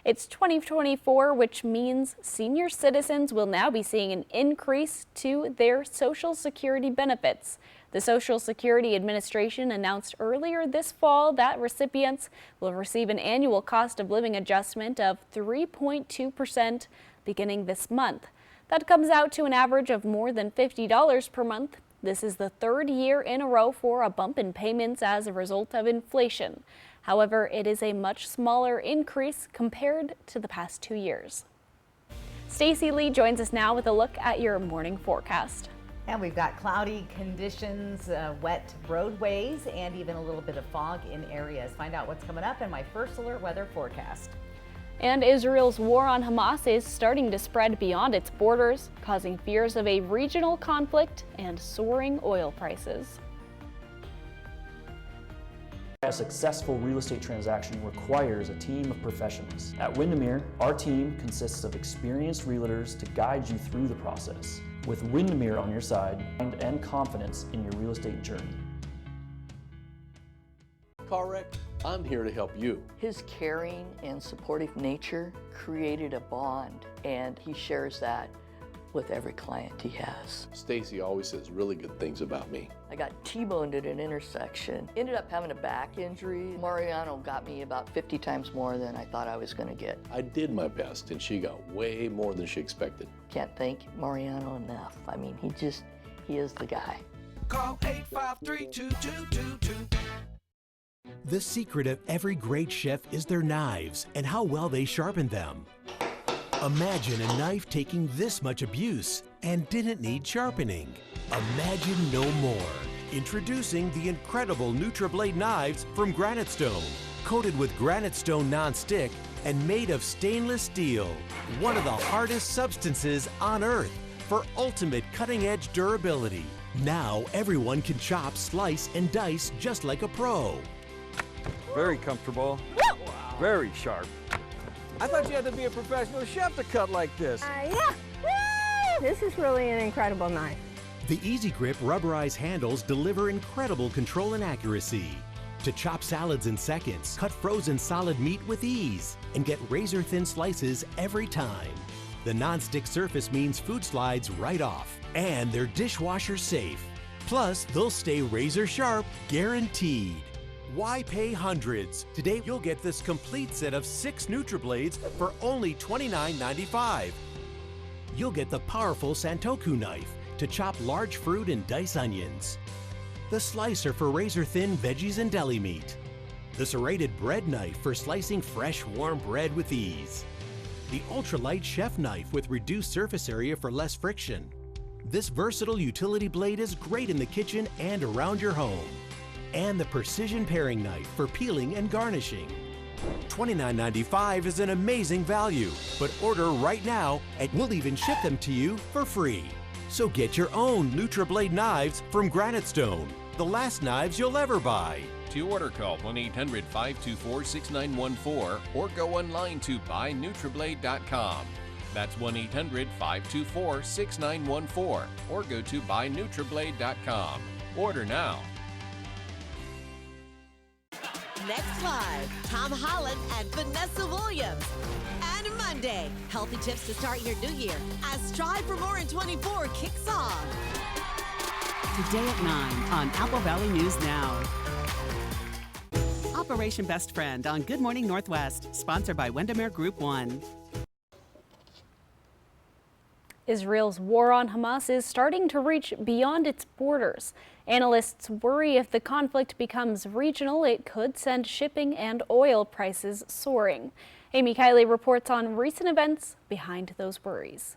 It's 2024, which means senior citizens will now be seeing an increase to their Social Security benefits. The Social Security Administration announced earlier this fall that recipients will receive an annual cost of living adjustment of 3.2% beginning this month. That comes out to an average of more than $50 per month. This is the third year in a row for a bump in payments as a result of inflation. However, it is a much smaller increase compared to the past 2 years. Stacey Lee joins us now with a look at your morning forecast. And we've got cloudy conditions, wet roadways, and even a little bit of fog in areas. Find out what's coming up in my First Alert weather forecast. And Israel's war on Hamas is starting to spread beyond its borders, causing fears of a regional conflict and soaring oil prices. A successful real estate transaction requires a team of professionals. At Windermere, our team consists of experienced realtors to guide you through the process. With Windermere on your side and confidence in your real estate journey. Car wreck, I'm here to help you. His caring and supportive nature created a bond, and he shares that with every client he has. Stacy always says really good things about me. I got T-boned at an intersection. Ended up having a back injury. Mariano got me about 50 times more than I thought I was going to get. I did my best, and she got way more than she expected. Can't thank Mariano enough. I mean, he is the guy. Call 853-2222. The secret of every great chef is their knives and how well they sharpen them. Imagine a knife taking this much abuse and didn't need sharpening. Imagine no more. Introducing the incredible NutriBlade knives from Granite Stone. Coated with Granite Stone non-stick and made of stainless steel. One of the hardest substances on earth for ultimate cutting-edge durability. Now everyone can chop, slice, and dice just like a pro. Very comfortable. Very sharp. I thought you had to be a professional chef to cut like this. Yeah. Woo! This is really an incredible knife. The Easy Grip rubberized handles deliver incredible control and accuracy. To chop salads in seconds, cut frozen solid meat with ease, and get razor-thin slices every time. The non-stick surface means food slides right off, and they're dishwasher safe. Plus, they'll stay razor sharp, guaranteed. Why pay hundreds? Today you'll get this complete set of 6 NutriBlades for only $29.95. You'll get the powerful Santoku knife to chop large fruit and dice onions. The slicer for razor-thin veggies and deli meat. The serrated bread knife for slicing fresh, warm bread with ease. The ultralight chef knife with reduced surface area for less friction. This versatile utility blade is great in the kitchen and around your home. And the precision paring knife for peeling and garnishing. $29.95 is an amazing value, but order right now and we'll even ship them to you for free. So get your own NutriBlade knives from Granite Stone, the last knives you'll ever buy. To order, call 1-800-524-6914 or go online to buynutriblade.com. That's 1-800-524-6914 or go to buynutriblade.com. Order now. Next Live, Tom Holland and Vanessa Williams. And Monday, healthy tips to start your new year as Strive for More in 24 kicks off. Today at 9 on Apple Valley News Now. Operation Best Friend on Good Morning Northwest, sponsored by Windermere Group 1. Israel's war on Hamas is starting to reach beyond its borders. Analysts worry if the conflict becomes regional, it could send shipping and oil prices soaring. Amy Kiley reports on recent events behind those worries.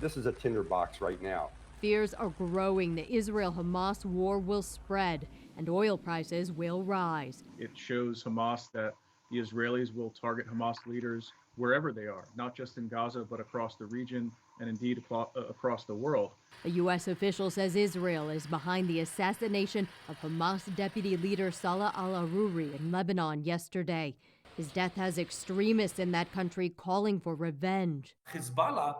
This is a tinderbox right now. Fears are growing the Israel-Hamas war will spread and oil prices will rise. It shows Hamas that the Israelis will target Hamas leaders wherever they are, not just in Gaza, but across the region and indeed across the world. A U.S. official says Israel is behind the assassination of Hamas deputy leader Salah al-Aruri in Lebanon yesterday. His death has extremists in that country calling for revenge. Hezbollah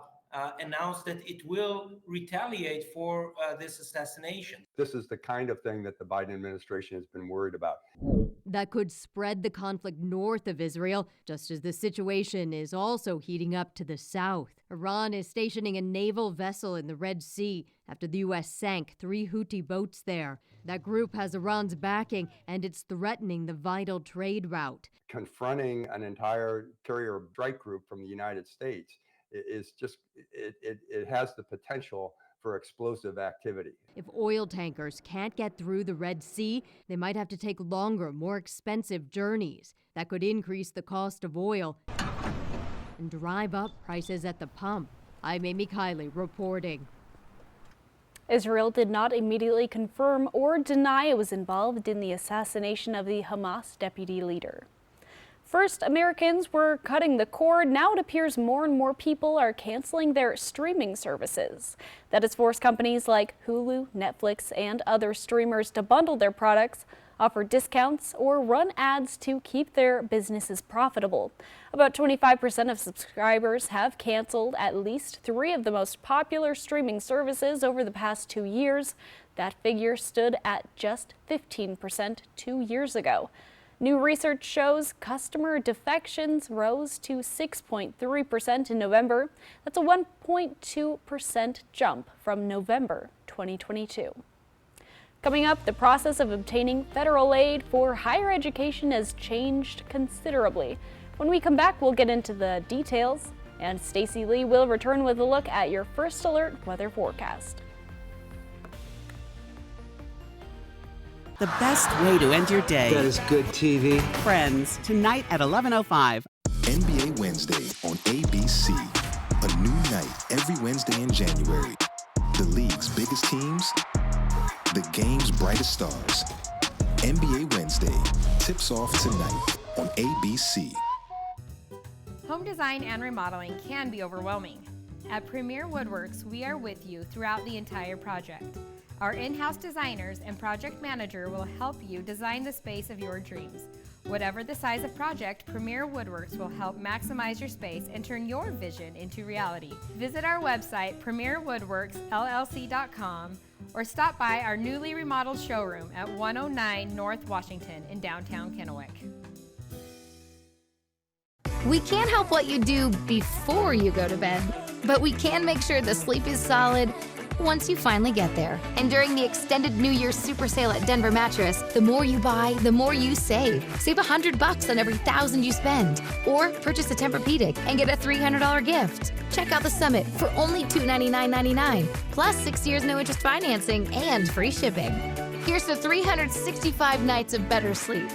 announced that it will retaliate for this assassination. This is the kind of thing that the Biden administration has been worried about. That could spread the conflict north of Israel, just as the situation is also heating up to the south. Iran is stationing a naval vessel in the Red Sea after the U.S. sank 3 Houthi boats there. That group has Iran's backing, and it's threatening the vital trade route. Confronting an entire carrier strike group from the United States is just, it has the potential for explosive activity. If oil tankers can't get through the Red Sea, they might have to take longer, more expensive journeys. That could increase the cost of oil and drive up prices at the pump. I'm Amy Kiley reporting. Israel did not immediately confirm or deny it was involved in the assassination of the Hamas deputy leader. First, Americans were cutting the cord. Now it appears more and more people are canceling their streaming services. That has forced companies like Hulu, Netflix, and other streamers to bundle their products, offer discounts, or run ads to keep their businesses profitable. About 25% of subscribers have canceled at least 3 of the most popular streaming services over the past 2 years. That figure stood at just 15% 2 years ago. New research shows customer defections rose to 6.3% in November. That's a 1.2% jump from November 2022. Coming up, the process of obtaining federal aid for higher education has changed considerably. When we come back, we'll get into the details, and Stacy Lee will return with a look at your First Alert weather forecast. The best way to end your day. That is good TV. Friends, tonight at 11:05. NBA Wednesday on ABC. A new night every Wednesday in January. The league's biggest teams, the game's brightest stars. NBA Wednesday tips off tonight on ABC. Home design and remodeling can be overwhelming. At Premier Woodworks, we are with you throughout the entire project. Our in-house designers and project manager will help you design the space of your dreams. Whatever the size of project, Premier Woodworks will help maximize your space and turn your vision into reality. Visit our website, premierwoodworksllc.com, or stop by our newly remodeled showroom at 109 North Washington in downtown Kennewick. We can't help what you do before you go to bed, but we can make sure the sleep is solid once you finally get there. And during the extended New Year's super sale at Denver Mattress, the more you buy, the more you save. Save $100 on every $1,000 you spend. Or purchase a Tempur-Pedic and get a $300 gift. Check out the Summit for only $299.99, plus 6 years no interest financing and free shipping. Here's to 365 nights of better sleep.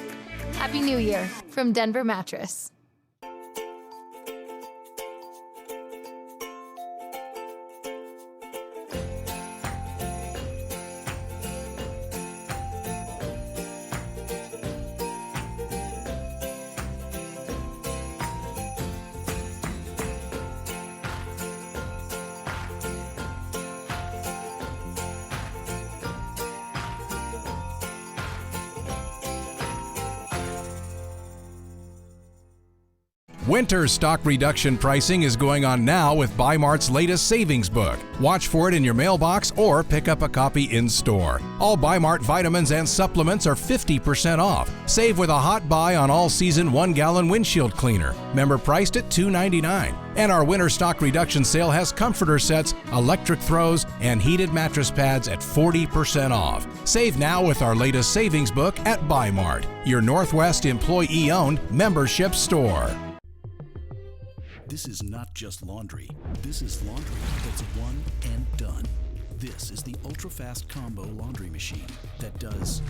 Happy New Year from Denver Mattress. Winter stock reduction pricing is going on now with Bi-Mart's latest savings book. Watch for it in your mailbox or pick up a copy in store. All Bi-Mart vitamins and supplements are 50% off. Save with a hot buy on all-season 1-gallon windshield cleaner. Member priced at $2.99. And our winter stock reduction sale has comforter sets, electric throws, and heated mattress pads at 40% off. Save now with our latest savings book at Bi-Mart, your Northwest employee-owned membership store. This is not just laundry. This is laundry that's one and done. This is the ultra-fast combo laundry machine that does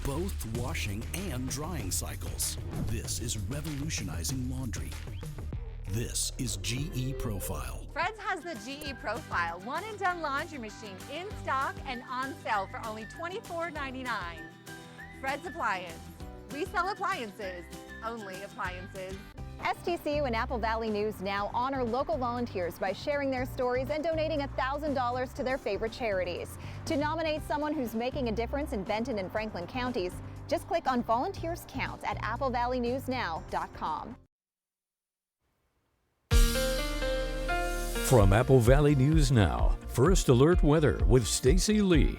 both washing and drying cycles. This is revolutionizing laundry. This is GE Profile. Fred's has the GE Profile one and done laundry machine in stock and on sale for only $24.99. Fred's Appliance. We sell appliances, only appliances. STCU and Apple Valley News Now honor local volunteers by sharing their stories and donating $1,000 to their favorite charities. To nominate someone who's making a difference in Benton and Franklin counties, just click on Volunteers Count at applevalleyNewsNow.com. From Apple Valley News Now, First Alert Weather with Stacy Lee.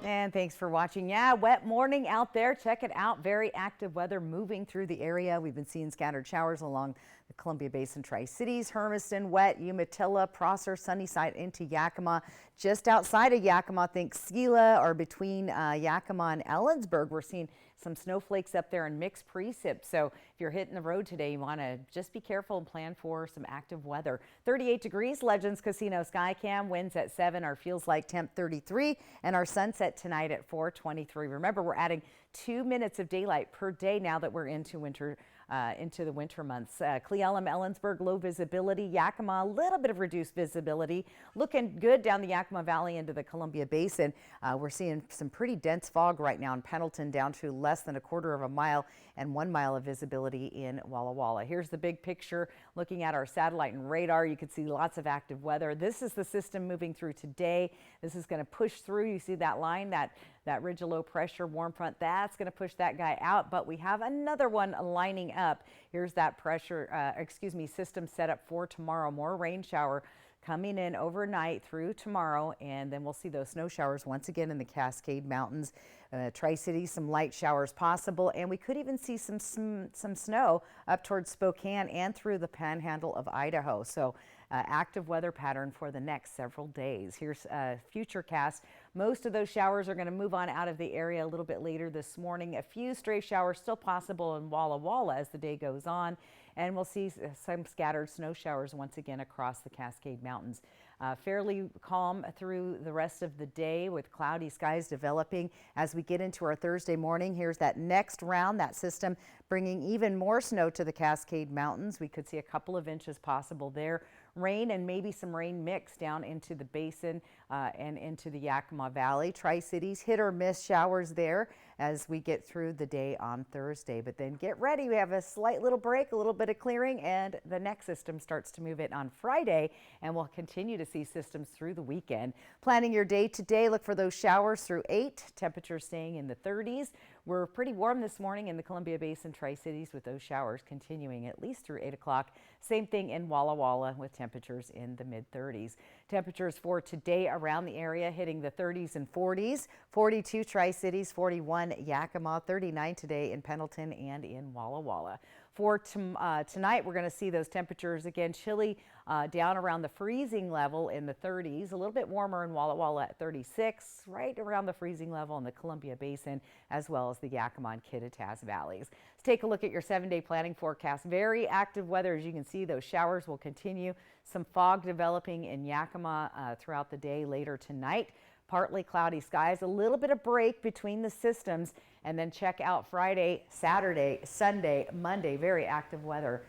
And thanks for watching. Yeah, wet morning out there. Check it out. Very active weather moving through the area. We've been seeing scattered showers along the Columbia Basin Tri-Cities, Hermiston, wet, Umatilla, Prosser, Sunnyside into Yakima. Just outside of Yakima, think Skila, or between Yakima and Ellensburg. We're seeing some snowflakes up there and mixed precip. So if you're hitting the road today, you want to just be careful and plan for some active weather. 38 degrees, Legends Casino Skycam, winds at 7, our feels like temp 33, and our sunset tonight at 4:23. Remember, we're adding 2 minutes of daylight per day now that we're into winter. Into the winter months. Cle Elum, Ellensburg, low visibility. Yakima, a little bit of reduced visibility. Looking good down the Yakima Valley into the Columbia Basin. We're seeing some pretty dense fog right now in Pendleton, down to less than 1/4 of a mile and 1 mile of visibility in Walla Walla. Here's the big picture. Looking at our satellite and radar, you can see lots of active weather. This is the system moving through today. This is going to push through. You see that line, that ridge of low pressure, warm front, that's going to push that guy out, but we have another one lining up. Here's that system set up for tomorrow. More rain shower coming in overnight through tomorrow, and then we'll see those snow showers once again in the Cascade Mountains. Tri-Cities, some light showers possible, and we could even see some snow up towards Spokane and through the panhandle of Idaho. So active weather pattern for the next several days. Here's Futurecast. Most of those showers are going to move on out of the area a little bit later this morning. A few stray showers still possible in Walla Walla as the day goes on, and we'll see some scattered snow showers once again across the Cascade Mountains. Fairly calm through the rest of the day with cloudy skies developing as we get into our Thursday morning. Here's that next round, that system bringing even more snow to the Cascade Mountains. We could see a couple of inches possible there. Rain and maybe some rain mix down into the basin and into the Yakima Valley. Tri-Cities, hit or miss showers there as we get through the day on Thursday. But then get ready. We have a slight little break, a little bit of clearing, and the next system starts to move in on Friday, and we'll continue to see systems through the weekend. Planning your day today, look for those showers through 8, temperatures staying in the 30s. We're pretty warm this morning in the Columbia Basin Tri-Cities with those showers continuing at least through 8 o'clock. Same thing in Walla Walla with temperatures in the mid-30s. Temperatures for today around the area hitting the 30s and 40s. 42 Tri-Cities, 41 Yakima, 39 today in Pendleton and in Walla Walla. For tonight, we're going to see those temperatures again chilly down around the freezing level in the 30s, a little bit warmer in Walla Walla at 36, right around the freezing level in the Columbia Basin, as well as the Yakima and Kittitas valleys. Let's take a look at your 7-day planning forecast. Very active weather. As you can see, those showers will continue. Some fog developing in Yakima throughout the day later tonight. Partly cloudy skies, a little bit of break between the systems, and then check out Friday, Saturday, Sunday, Monday. Very active weather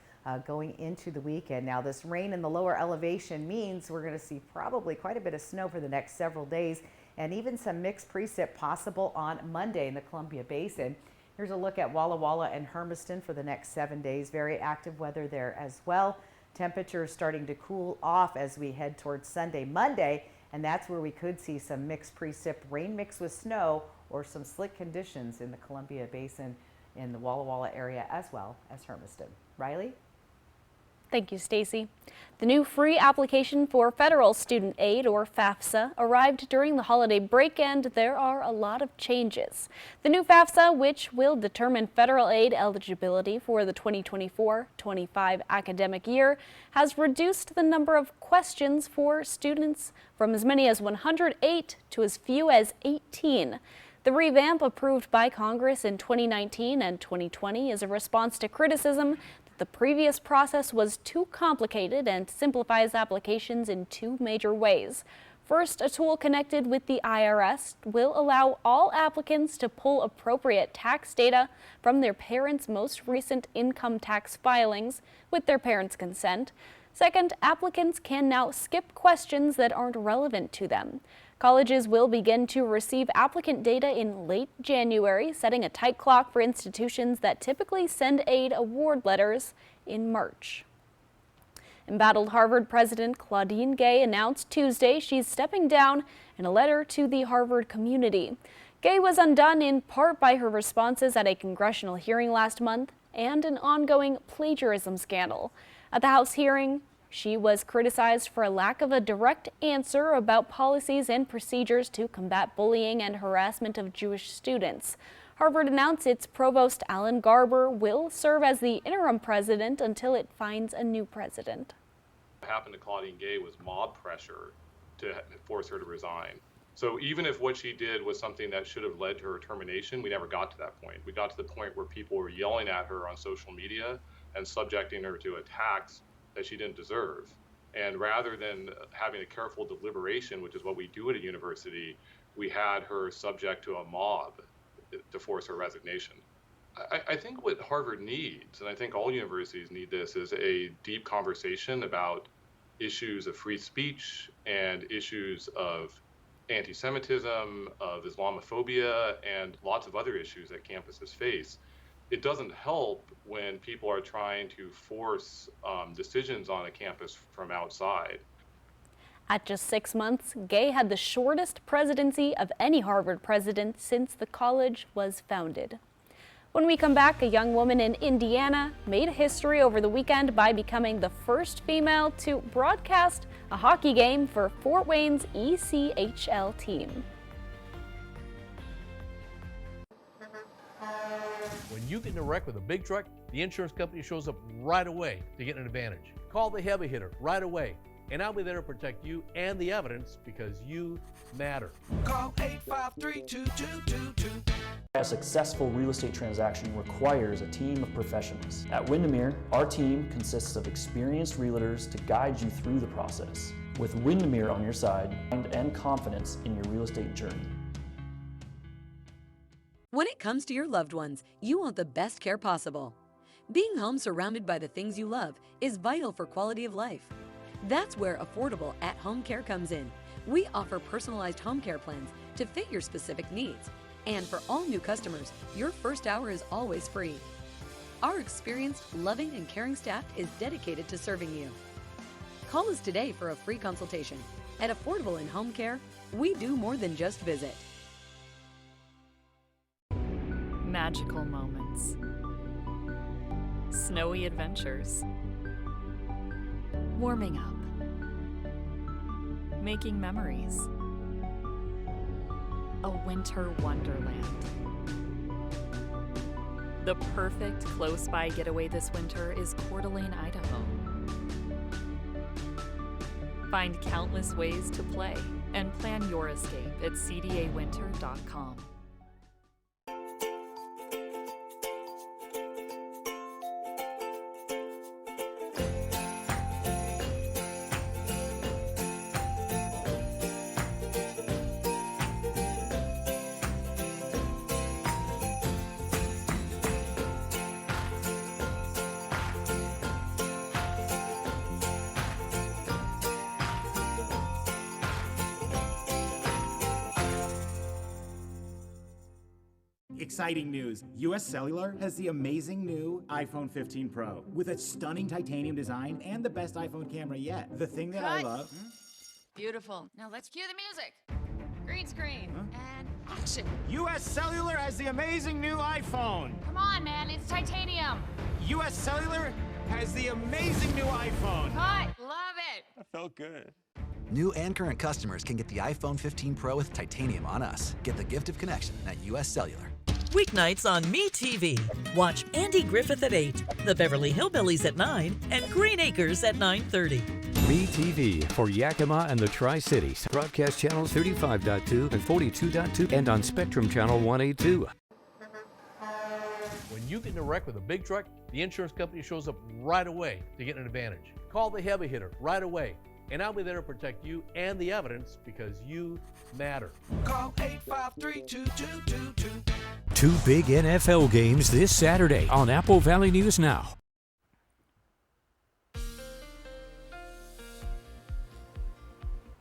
going into the weekend. Now, this rain in the lower elevation means we're going to see probably quite a bit of snow for the next several days, and even some mixed precip possible on Monday in the Columbia Basin. Here's a look at Walla Walla and Hermiston for the next 7 days. Very active weather there as well. Temperatures starting to cool off as we head towards Sunday, Monday, and that's where we could see some mixed precip, rain mixed with snow, or some slick conditions in the Columbia Basin in the Walla Walla area as well as Hermiston. Riley? Thank you, Stacy. The new free application for federal student aid, or FAFSA, arrived during the holiday break, and there are a lot of changes. The new FAFSA, which will determine federal aid eligibility for the 2024-25 academic year, has reduced the number of questions for students from as many as 108 to as few as 18. The revamp, approved by Congress in 2019 and 2020, is a response to criticism the previous process was too complicated and simplifies applications in two major ways. First, a tool connected with the IRS will allow all applicants to pull appropriate tax data from their parents' most recent income tax filings with their parents' consent. Second, applicants can now skip questions that aren't relevant to them. Colleges will begin to receive applicant data in late January, setting a tight clock for institutions that typically send aid award letters in March. Embattled Harvard President Claudine Gay announced Tuesday she's stepping down in a letter to the Harvard community. Gay was undone in part by her responses at a congressional hearing last month and an ongoing plagiarism scandal. At the House hearing, she was criticized for a lack of a direct answer about policies and procedures to combat bullying and harassment of Jewish students. Harvard announced its provost, Alan Garber, will serve as the interim president until it finds a new president. What happened to Claudine Gay was mob pressure to force her to resign. So even if what she did was something that should have led to her termination, we never got to that point. We got to the point where people were yelling at her on social media and subjecting her to attacks that she didn't deserve. And rather than having a careful deliberation, which is what we do at a university, we had her subject to a mob to force her resignation. I think what Harvard needs, and I think all universities need this, is a deep conversation about issues of free speech and issues of anti-Semitism, of Islamophobia, and lots of other issues that campuses face. It doesn't help when people are trying to force decisions on a campus from outside. At just 6 months, Gay had the shortest presidency of any Harvard president since the college was founded. When we come back, a young woman in Indiana made history over the weekend by becoming the first female to broadcast a hockey game for Fort Wayne's ECHL team. When you get in a wreck with a big truck, the insurance company shows up right away to get an advantage. Call the heavy hitter right away, and I'll be there to protect you and the evidence because you matter. Call 853-2222. A successful real estate transaction requires a team of professionals. At Windermere, our team consists of experienced realtors to guide you through the process. With Windermere on your side and confidence in your real estate journey. When it comes to your loved ones, you want the best care possible. Being home surrounded by the things you love is vital for quality of life. That's where affordable at-home care comes in. We offer personalized home care plans to fit your specific needs. And for all new customers, your first hour is always free. Our experienced, loving, and caring staff is dedicated to serving you. Call us today for a free consultation. At Affordable in Home Care, we do more than just visit. Magical moments, snowy adventures, warming up, making memories, a winter wonderland. The perfect close-by getaway this winter is Coeur d'Alene, Idaho. Find countless ways to play and plan your escape at cdawinter.com. Exciting news. US Cellular has the amazing new iPhone 15 Pro with its stunning titanium design and the best iPhone camera yet. The thing that I love... Beautiful. Now let's cue the music. Green screen. And action. US Cellular has the amazing new iPhone. Come on, man. It's titanium. US Cellular has the amazing new iPhone. Cut. Love it. That felt good. New and current customers can get the iPhone 15 Pro with titanium on us. Get the gift of connection at US Cellular. Weeknights on MeTV. Watch Andy Griffith at 8, The Beverly Hillbillies at 9, and Green Acres at 9:30. MeTV for Yakima and the Tri-Cities. Broadcast channels 35.2 and 42.2 and on Spectrum Channel 182. When you get in a wreck with a big truck, the insurance company shows up right away to get an advantage. Call the heavy hitter right away, and I'll be there to protect you and the evidence because you matter. Call 853-2222. Two big NFL games this Saturday on Apple Valley News Now.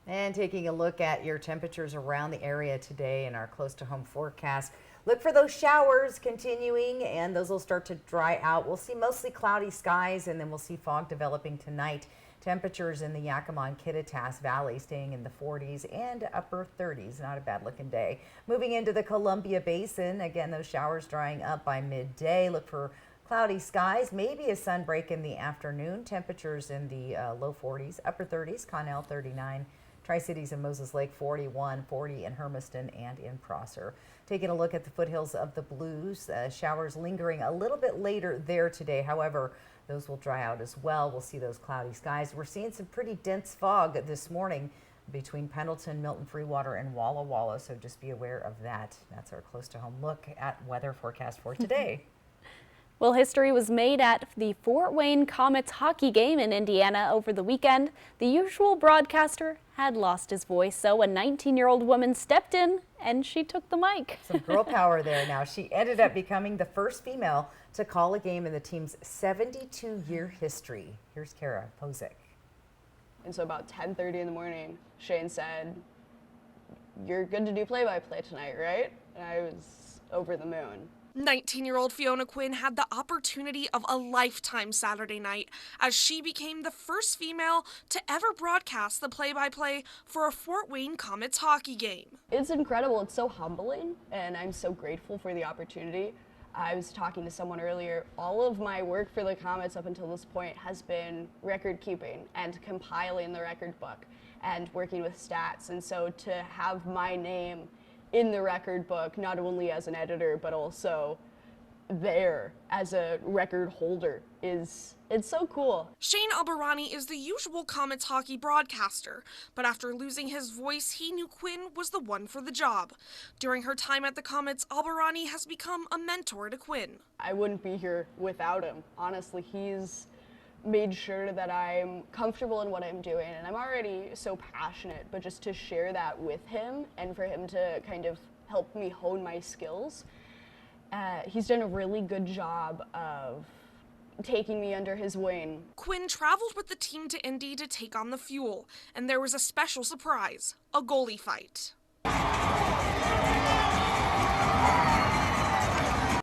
And taking a look at your temperatures around the area today in our close to home forecast. Look for those showers continuing, and those will start to dry out. We'll see mostly cloudy skies, and then we'll see fog developing tonight. Temperatures in the Yakima and Kittitas Valley staying in the 40s and upper 30s. Not a bad looking day. Moving into the Columbia Basin, again, those showers drying up by midday. Look for cloudy skies, maybe a sun break in the afternoon. Temperatures in the low 40s, upper 30s, Connell 39. Tri-Cities and Moses Lake 41, 40 in Hermiston and in Prosser. Taking a look at the foothills of the Blues, showers lingering a little bit later there today. However, those will dry out as well. We'll see those cloudy skies. We're seeing some pretty dense fog this morning between Pendleton, Milton, Freewater, and Walla Walla, so just be aware of that. That's our close to home look at weather forecast for today. Well, history was made at the Fort Wayne Comets hockey game in Indiana over the weekend. The usual broadcaster had lost his voice, so a 19-year-old woman stepped in and she took the mic. Some girl power there now. She ended up becoming the first female to call a game in the team's 72-year history. Here's Kara Pozick. And so about 10:30 in the morning, Shane said, "You're good to do play-by-play tonight, right?" And I was over the moon. 19-year-old Fiona Quinn had the opportunity of a lifetime Saturday night as she became the first female to ever broadcast the play-by-play for a Fort Wayne Comets hockey game. It's incredible. It's so humbling, and I'm so grateful for the opportunity. I was talking to someone earlier. All of my work for the Comets up until this point has been record keeping and compiling the record book and working with stats. And so to have my name in the record book, not only as an editor, but also there as a record holder, it's so cool. Shane Albarani is the usual Comets hockey broadcaster, but after losing his voice, he knew Quinn was the one for the job. During her time at the Comets, Albarani has become a mentor to Quinn. I wouldn't be here without him. Honestly, he's made sure that I'm comfortable in what I'm doing, and I'm already so passionate, but just to share that with him and for him to kind of help me hone my skills, he's done a really good job of taking me under his wing. Quinn traveled with the team to Indy to take on the Fuel, and there was a special surprise, a goalie fight.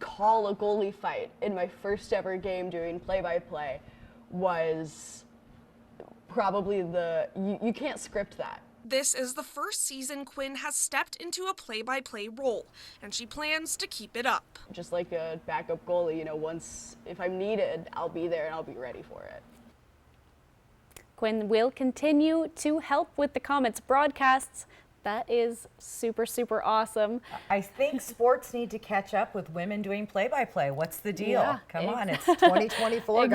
Call a goalie fight in my first ever game doing play-by-play was probably you can't script that. This is the first season Quinn has stepped into a play-by-play role, and she plans to keep it up. Just like a backup goalie, you know, if I'm needed, I'll be there and I'll be ready for it. Quinn will continue to help with the Comets broadcasts. That is super, super awesome. I think sports need to catch up with women doing play-by-play. What's the deal? Yeah, Come on, it's 2024.